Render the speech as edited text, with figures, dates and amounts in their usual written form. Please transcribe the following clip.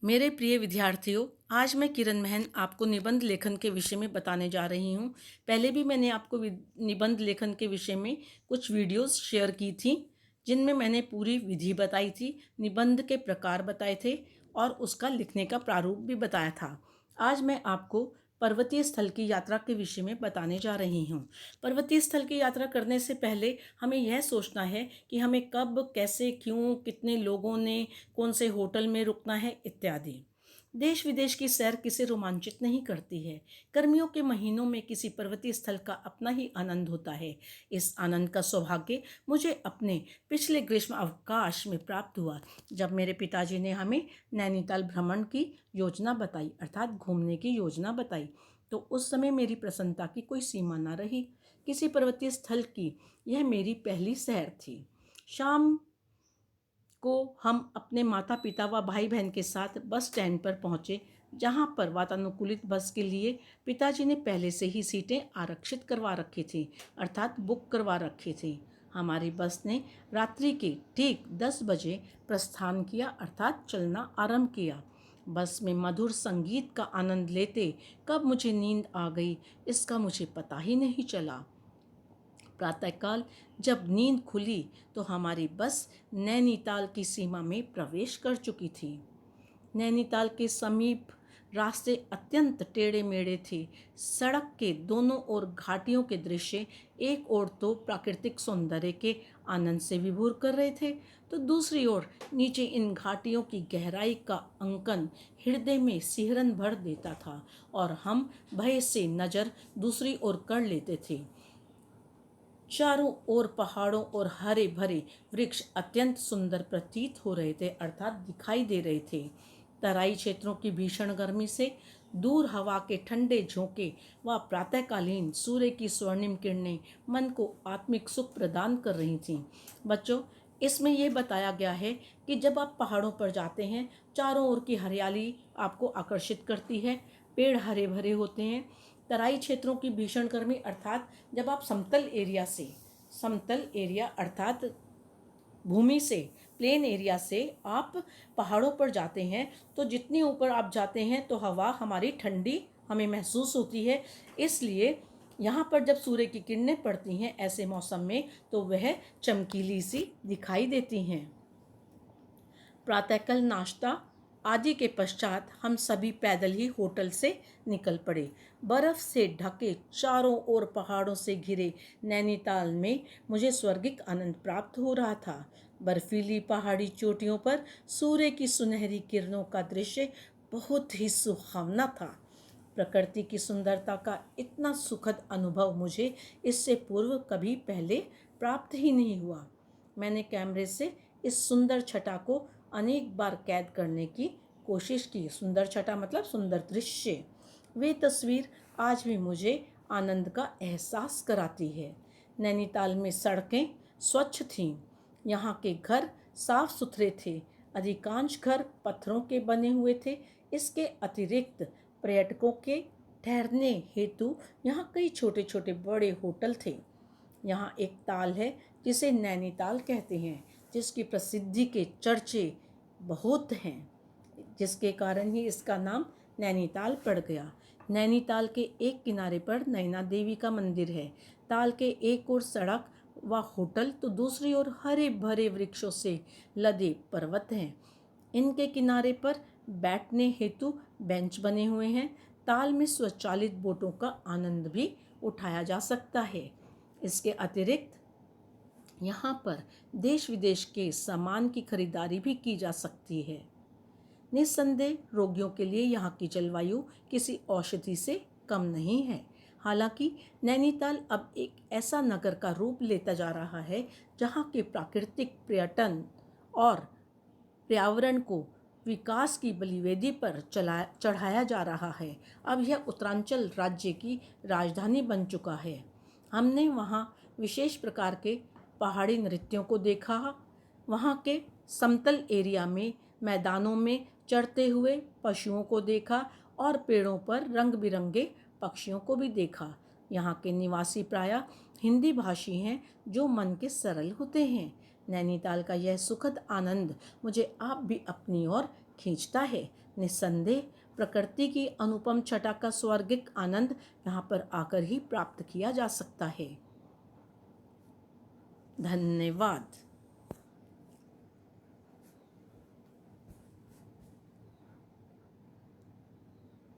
मेरे प्रिय विद्यार्थियों, आज मैं किरण महन आपको निबंध लेखन के विषय में बताने जा रही हूँ। पहले भी मैंने आपको निबंध लेखन के विषय में कुछ वीडियोस शेयर की थी, जिनमें मैंने पूरी विधि बताई थी, निबंध के प्रकार बताए थे और उसका लिखने का प्रारूप भी बताया था। आज मैं आपको पर्वतीय स्थल की यात्रा के विषय में बताने जा रही हूँ। पर्वतीय स्थल की यात्रा करने से पहले हमें यह सोचना है कि हमें कब, कैसे, क्यों, कितने लोगों ने, कौन से होटल में रुकना है इत्यादि। देश विदेश की सैर किसे रोमांचित नहीं करती है। गर्मियों के महीनों में किसी पर्वतीय स्थल का अपना ही आनंद होता है। इस आनंद का सौभाग्य मुझे अपने पिछले ग्रीष्म अवकाश में प्राप्त हुआ, जब मेरे पिताजी ने हमें नैनीताल भ्रमण की योजना बताई, अर्थात घूमने की योजना बताई। तो उस समय मेरी प्रसन्नता की कोई सीमा न रही। किसी पर्वतीय स्थल की यह मेरी पहली सैर थी। शाम को हम अपने माता पिता व भाई बहन के साथ बस स्टैंड पर पहुंचे, जहां पर वातानुकूलित बस के लिए पिताजी ने पहले से ही सीटें आरक्षित करवा रखी थी, अर्थात बुक करवा रखी थी। हमारी बस ने रात्रि के ठीक 10 बजे प्रस्थान किया, अर्थात चलना आरंभ किया। बस में मधुर संगीत का आनंद लेते कब मुझे नींद आ गई, इसका मुझे पता ही नहीं चला। प्रातःकाल जब नींद खुली तो हमारी बस नैनीताल की सीमा में प्रवेश कर चुकी थी। नैनीताल के समीप रास्ते अत्यंत टेढ़े मेढ़े थे। सड़क के दोनों ओर घाटियों के दृश्य एक ओर तो प्राकृतिक सौंदर्य के आनंद से विभोर कर रहे थे, तो दूसरी ओर नीचे इन घाटियों की गहराई का अंकन हृदय में सिहरन भर देता था और हम भय से नज़र दूसरी ओर कर लेते थे। चारों ओर पहाड़ों और हरे भरे वृक्ष अत्यंत सुंदर प्रतीत हो रहे थे, अर्थात दिखाई दे रहे थे। तराई क्षेत्रों की भीषण गर्मी से दूर हवा के ठंडे झोंके व प्रातःकालीन सूर्य की स्वर्णिम किरणें मन को आत्मिक सुख प्रदान कर रही थीं। बच्चों, इसमें यह बताया गया है कि जब आप पहाड़ों पर जाते हैं, चारों ओर की हरियाली आपको आकर्षित करती है, पेड़ हरे भरे होते हैं। तराई क्षेत्रों की भीषण गर्मी अर्थात जब आप समतल एरिया अर्थात भूमि से, प्लेन एरिया से आप पहाड़ों पर जाते हैं, तो जितनी ऊपर आप जाते हैं तो हवा हमारी ठंडी हमें महसूस होती है। इसलिए यहाँ पर जब सूर्य की किरणें पड़ती हैं ऐसे मौसम में, तो वह चमकीली सी दिखाई देती हैं। प्रातःकाल नाश्ता आदि के पश्चात हम सभी पैदल ही होटल से निकल पड़े। बर्फ से ढके चारों ओर पहाड़ों से घिरे नैनीताल में मुझे स्वर्गिक आनंद प्राप्त हो रहा था। बर्फीली पहाड़ी चोटियों पर सूर्य की सुनहरी किरणों का दृश्य बहुत ही सुहावना था। प्रकृति की सुंदरता का इतना सुखद अनुभव मुझे इससे पूर्व कभी पहले प्राप्त ही नहीं हुआ। मैंने कैमरे से इस सुंदर छटा को अनेक बार कैद करने की कोशिश की। सुंदर छटा मतलब सुंदर दृश्य। वे तस्वीर आज भी मुझे आनंद का एहसास कराती है। नैनीताल में सड़कें स्वच्छ थीं। यहाँ के घर साफ सुथरे थे। अधिकांश घर पत्थरों के बने हुए थे। इसके अतिरिक्त पर्यटकों के ठहरने हेतु यहाँ कई छोटे छोटे बड़े होटल थे। यहाँ एक ताल है जिसे नैनीताल कहते हैं, जिसकी प्रसिद्धि के चर्चे बहुत हैं, जिसके कारण ही इसका नाम नैनीताल पड़ गया। नैनीताल के एक किनारे पर नैना देवी का मंदिर है। ताल के एक ओर सड़क व होटल, तो दूसरी ओर हरे भरे वृक्षों से लदे पर्वत हैं। इनके किनारे पर बैठने हेतु बेंच बने हुए हैं। ताल में स्वचालित बोटों का आनंद भी उठाया जा सकता है। इसके अतिरिक्त यहाँ पर देश विदेश के सामान की खरीदारी भी की जा सकती है। निस्संदेह रोगियों के लिए यहाँ की जलवायु किसी औषधि से कम नहीं है। हालांकि नैनीताल अब एक ऐसा नगर का रूप लेता जा रहा है जहाँ के प्राकृतिक पर्यटन और पर्यावरण को विकास की बलिवेदी पर चढ़ाया जा रहा है। अब यह उत्तरांचल राज्य की राजधानी बन चुका है। हमने वहाँ विशेष प्रकार के पहाड़ी नृत्यों को देखा। वहाँ के समतल एरिया में मैदानों में चरते हुए पशुओं को देखा और पेड़ों पर रंग बिरंगे पक्षियों को भी देखा। यहाँ के निवासी प्रायः हिंदी भाषी हैं, जो मन के सरल होते हैं। नैनीताल का यह सुखद आनंद मुझे आप भी अपनी ओर खींचता है। निस्संदेह प्रकृति की अनुपम छटा का स्वर्गिक आनंद यहाँ पर आकर ही प्राप्त किया जा सकता है। धन्यवाद।